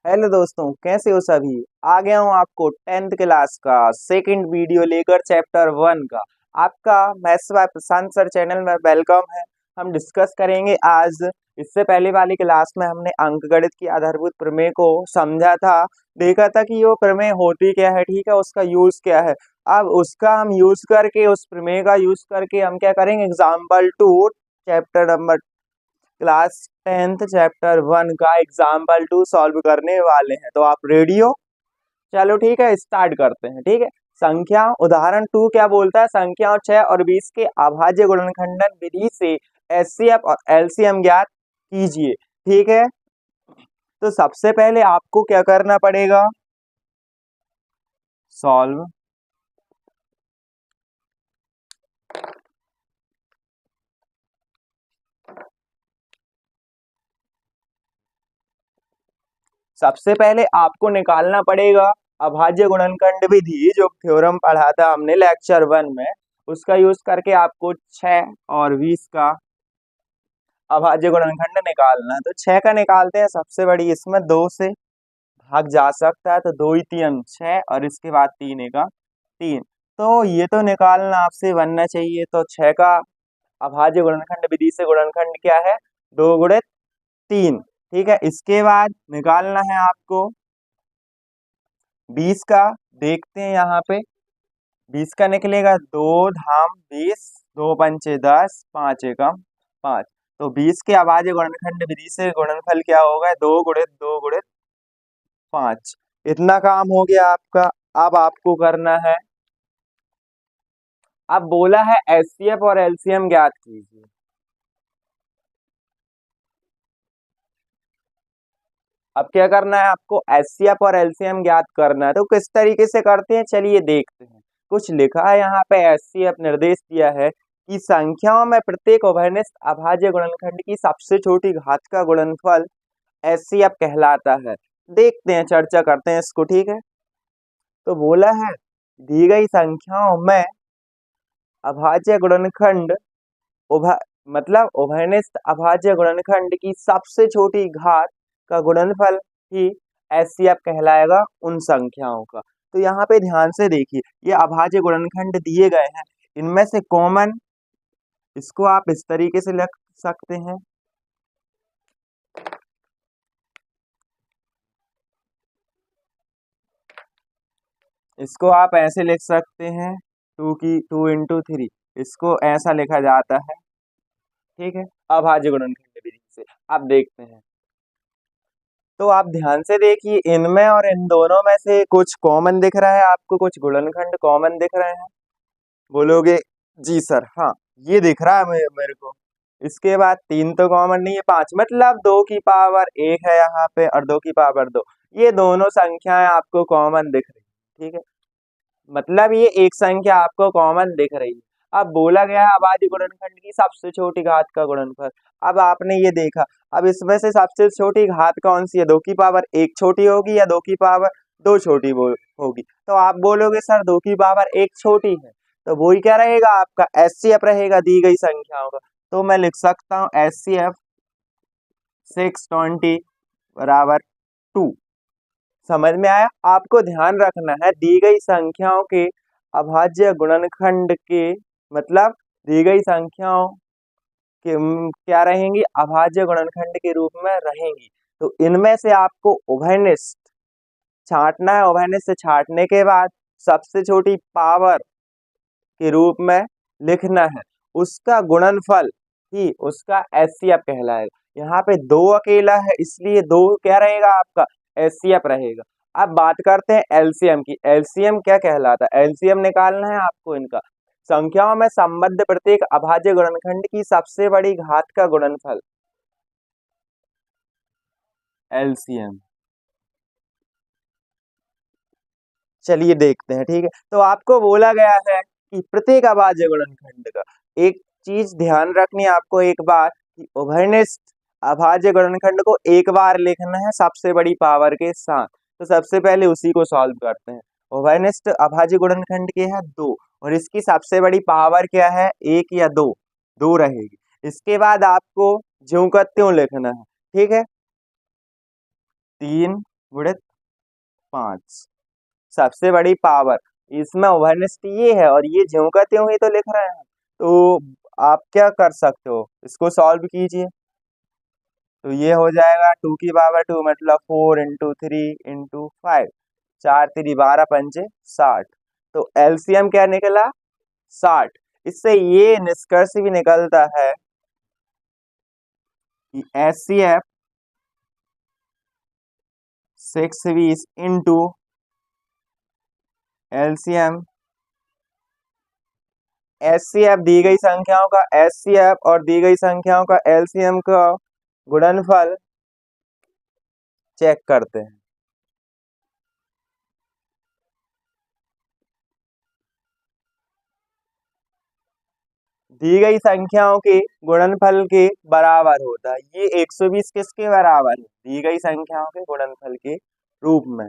Hello दोस्तों, कैसे हो सभी। आ गया हूँ आपको 10th क्लास का सेकंड वीडियो लेकर चैप्टर 1 का। आपका maths by Prashant sir channel में वेलकम है। हम डिस्कस करेंगे आज। इससे पहले वाली क्लास में हमने अंकगणित की आधारभूत प्रमेय को समझा था, देखा था कि वो प्रमेय होती क्या है, ठीक है, उसका यूज क्या है। अब उसका हम यूज करके, उस प्रमेय का यूज करके हम क्या करेंगे, example 2 chapter number class 10th chapter 1 का एग्जाम्पल 2 सॉल्व करने वाले हैं। तो आप रेडी हो? चलो ठीक है, स्टार्ट करते हैं। ठीक है, संख्या उदाहरण 2 क्या बोलता है, संख्याओं 6 और 20 के अभाज्य गुणनखंडन विधि से एचसीएफ और एलसीएम ज्ञात कीजिए। ठीक है, तो सबसे पहले आपको क्या करना पड़ेगा, सॉल्व। सबसे पहले आपको निकालना पड़ेगा अभाज्य गुणनखंड विधि, जो थ्योरम पढ़ा था हमने लेक्चर 1 में। उसका यूज करके आपको 6 और 20 का अभाज्य गुणनखंड निकालना है। तो 6 का निकालते हैं, सबसे बड़ी इसमें 2 से भाग जा सकता है, तो 2 ही 3 6 और इसके बाद 3 का 3। तो ये तो निकालना आपसे बनना चाहिए। तो 6 का अभाज्य गुणनखंड विधि से गुणनखंड क्या है, 2 गुणित 3। ठीक है, इसके बाद निकालना है आपको 20 का। देखते हैं यहाँ पे 20 का निकलेगा 2 धाम 20, 2 पंचे 10, 5 एकम 5। तो 20 के अभाज्य गुणनखंड विधि से गुणनफल क्या होगा, 2 गुणित 2 गुणित 5। इतना काम हो गया आपका। अब आपको करना है, अब बोला है एचसीएफ और एलसीएम ज्ञात कीजिए। अब क्या करना है आपको, एचसीएफ और एलसीएम ज्ञात करना है। तो किस तरीके से करते हैं, चलिए देखते हैं। कुछ लिखा है यहाँ पे, एचसीएफ निर्देश दिया है कि संख्याओं में प्रत्येक उभयनिष्ठ अभाज्य गुणनखंड की सबसे छोटी घात का गुणनफल एचसीएफ कहलाता है। देखते हैं, चर्चा करते हैं इसको। ठीक है, तो बोला है दी गई संख्याओं में अभाज्य गुणनखंड उभ मतलब उभयनिष्ठ अभाज्य गुणनखंड की सबसे छोटी घात का गुणनफल ही एचसीएफ कहलाएगा उन संख्याओं का। तो यहाँ पे ध्यान से देखिए, ये अभाज्य गुणनखंड दिए गए हैं, इनमें से कॉमन इसको आप इस तरीके से लिख सकते हैं। इसको आप ऐसे लिख सकते हैं, 2 की 2 × 3, इसको ऐसा लिखा जाता है। ठीक है, अभाज्य गुणनखंड विधि से। अब देखते हैं, तो आप ध्यान से देखिए, इनमें और इन दोनों में से कुछ कॉमन दिख रहा है आपको, कुछ गुणनखंड कॉमन दिख रहे हैं। बोलोगे जी सर, हाँ ये दिख रहा है मेरे को। इसके बाद 3 तो कॉमन नहीं है, 5 मतलब 2 की पावर 1 है यहाँ पे और 2 की पावर 2। ये दोनों संख्याएं आपको कॉमन दिख रही है। ठीक है, मतलब ये एक संख्या आपको कॉमन दिख रही है। अब बोला गया है अभाज्य गुणनखंड की सबसे छोटी घात का गुणनफल। अब आपने ये देखा, अब इसमें से सबसे छोटी घात कौन सी है, 2 की पावर 1 छोटी होगी या 2 की पावर 2 छोटी होगी। तो आप बोलोगे सर 2 की पावर 1 छोटी है, तो वही क्या रहेगा आपका एचसीएफ रहेगा दी गई संख्याओं का। तो मैं लिख सकता हूँ एचसीएफ 620 = 2। समझ में आया? आपको ध्यान रखना है, दी गई संख्याओं के अभाज्य गुणनखंड के मतलब दी गई संख्याओं के क्या रहेंगी, अभाज्य गुणनखंड के रूप में रहेंगी। तो इनमें से आपको उभयनिष्ठ छांटना है। उभयनिष्ठ छांटने के बाद सबसे छोटी पावर के रूप में लिखना है, उसका गुणनफल ही उसका एचसीएफ कहलाएगा। यहाँ पे 2 अकेला है, इसलिए 2 क्या रहेगा आपका एचसीएफ रहेगा। अब बात करते हैं एलसीएम की। एलसीएम क्या कहलाता है, एलसीएम निकालना है आपको इनका। संख्याओं में संबद्ध प्रत्येक अभाज्य गुणनखंड की सबसे बड़ी घात का गुणनफल एलसीएम। चलिए देखते हैं। ठीक है, तो आपको बोला गया है कि प्रत्येक अभाज्य गुणनखंड का, एक चीज ध्यान रखनी है आपको एक बार, कि उभयनिष्ठ अभाज्य गुणनखंड को एक बार लिखना है सबसे बड़ी पावर के साथ। तो सबसे पहले उसी को सॉल्व करते हैं। उभयनिष्ठ अभाज्य गुणनखंड के है 2 और इसकी सबसे बड़ी पावर क्या है, 1 या 2, 2 रहेगी। इसके बाद आपको ज्यों का त्यों लिखना है। ठीक है, 3 गुणित 5। सबसे बड़ी पावर, इसमें ओवरनेस ये है और ये ज्यों का त्यों ही तो लिख रहे हैं। तो आप क्या कर सकते हो, इसको सॉल्व कीजिए। तो ये हो जाएगा 2 की पावर 2 मतलब 4 × 3 × 5, 4×3 = 12, 5×5 = 60। तो एलसीएम क्या निकला? 60। इससे ये निष्कर्ष भी निकलता है कि HCF 620 इंटू एलसीएम, HCF दी गई संख्याओं का HCF और दी गई संख्याओं का एलसीएम का गुणनफल चेक करते हैं। दी गई संख्याओं के गुणनफल के बराबर होता है। ये 120 किसके बराबर है? दी गई संख्याओं के गुणनफल के रूप में।